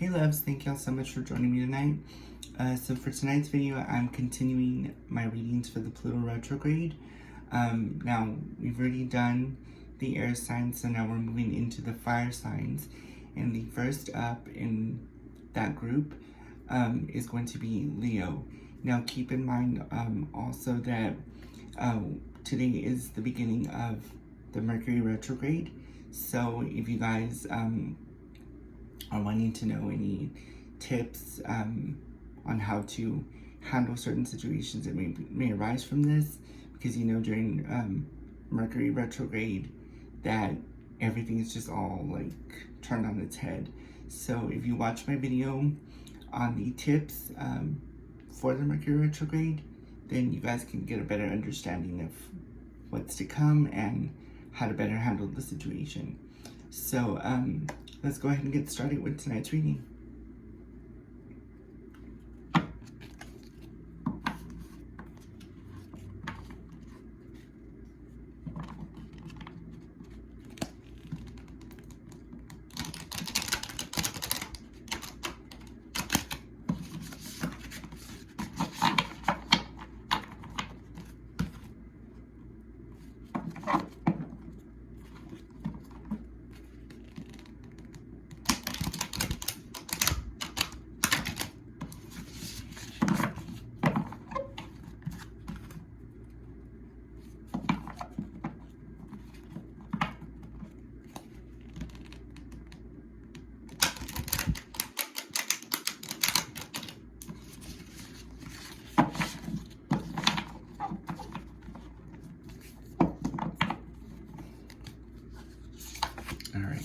Hey loves, thank y'all so much for joining me tonight. So for tonight's video, I'm continuing my readings for the Pluto retrograde. Now, we've already done the air signs, so now we're moving into the fire signs. And the first up in that group is going to be Leo. Now, keep in mind also that today is the beginning of the Mercury retrograde. So if you guys are wanting to know any tips on how to handle certain situations that may arise from this, because you know during Mercury retrograde that everything is just all like turned on its head. So if you watch my video on the tips for the Mercury retrograde, then you guys can get a better understanding of what's to come and how to better handle the situation. So let's go ahead and get started with tonight's reading. All right.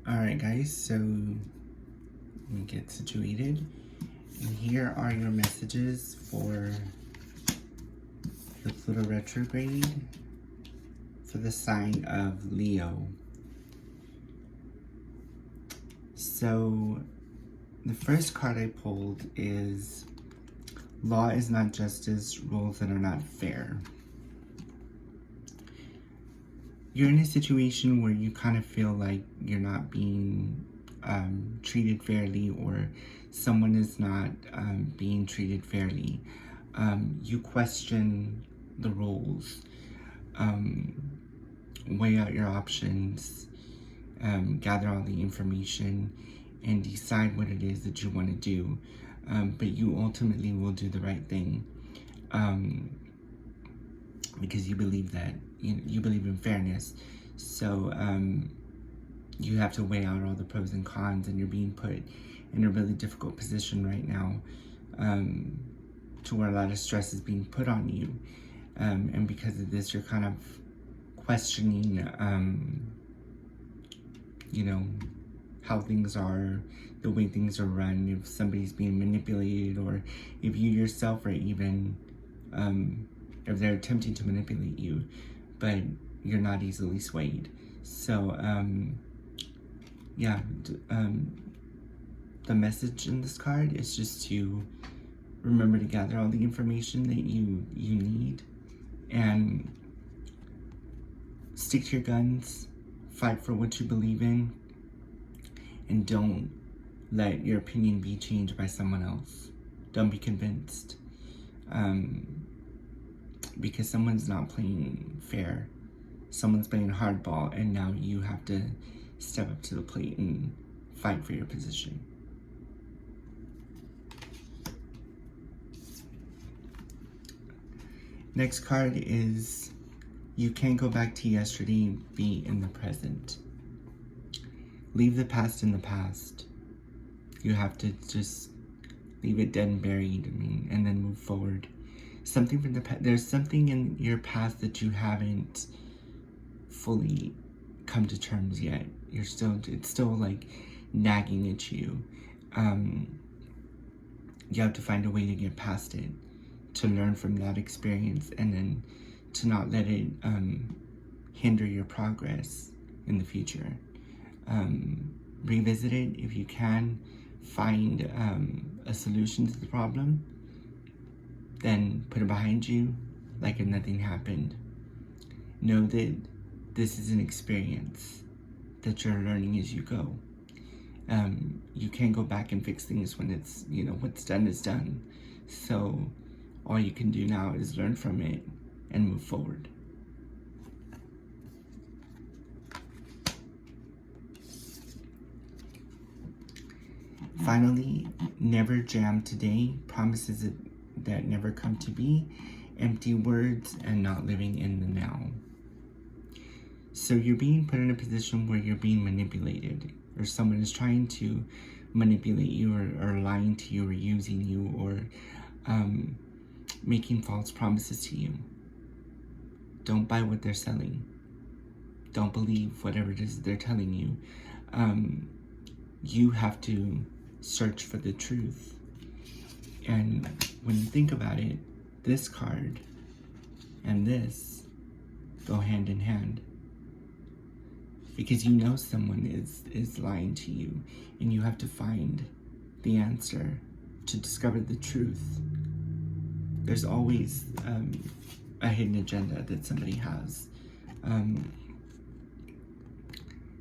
Alright guys, so let me get situated. And here are your messages for the Pluto retrograde for the sign of Leo. So the first card I pulled is Law is not justice, rules that are not fair. You're in a situation where you kind of feel like you're not being treated fairly, or someone is not being treated fairly. You question the rules, weigh out your options, gather all the information, and decide what it is that you want to do. But you ultimately will do the right thing because you believe that you believe in fairness. So you have to weigh out all the pros and cons, and you're being put in a really difficult position right now to where a lot of stress is being put on you. And because of this, you're kind of questioning, you know, how things are, the way things are run, if somebody's being manipulated, or if you yourself are even, if they're attempting to manipulate you, but you're not easily swayed. So, yeah, the message in this card is just to remember to gather all the information that you need, and stick to your guns, fight for what you believe in, and don't let your opinion be changed by someone else. Don't be convinced. Because someone's not playing fair. someone's playing hardball and now you have to step up to the plate and fight for your position. Next card is you can't go back to yesterday, be in the present. Leave the past in the past. You have to just leave it dead and buried, and then move forward. Something from the past, there's something in your past that you haven't fully come to terms yet. It's still like nagging at you. You have to find a way to get past it, to learn from that experience, and then to not let it hinder your progress in the future. Revisit it if you can. Find a solution to the problem, then put it behind you like if nothing happened. Know that this is an experience that you're learning as you go. You can't go back and fix things when it's, what's done is done. So all you can do now is learn from it and move forward. Finally, never jam today, promises that never come to be, empty words, and not living in the now. So you're being put in a position where you're being manipulated, or someone is trying to manipulate you, or lying to you, or using you, or making false promises to you. Don't buy what they're selling. Don't believe whatever it is they're telling you. You have to search for the truth. And when you think about it, this card and this go hand in hand. Because someone is lying to you, and you have to find the answer to discover the truth. There's always a hidden agenda that somebody has.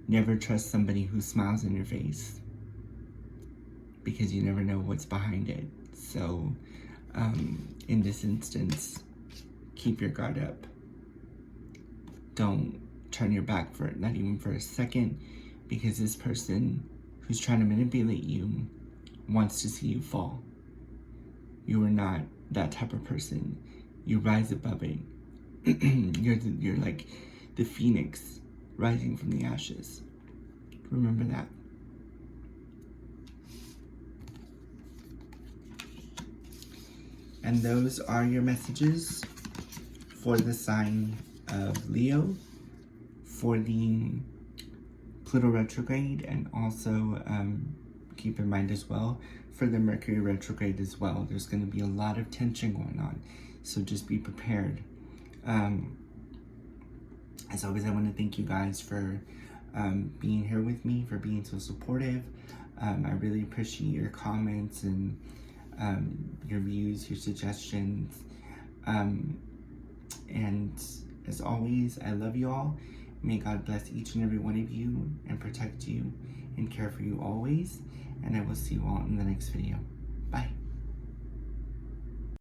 Never trust somebody who smiles in your face, because you never know what's behind it. So in this instance, keep your guard up. Don't turn your back for it, not even for a second, because this person who's trying to manipulate you wants to see you fall. You are not that type of person. You rise above it. You're like the phoenix rising from the ashes. Remember that. And those are your messages for the sign of Leo, for the Pluto retrograde, and also keep in mind as well for the Mercury retrograde as well. There's going to be a lot of tension going on, so just be prepared. As always, I want to thank you guys for being here with me, for being so supportive. I really appreciate your comments and your views, your suggestions. And as always, I love you all. May God bless each and every one of you and protect you and care for you always. And I will see you all in the next video. Bye.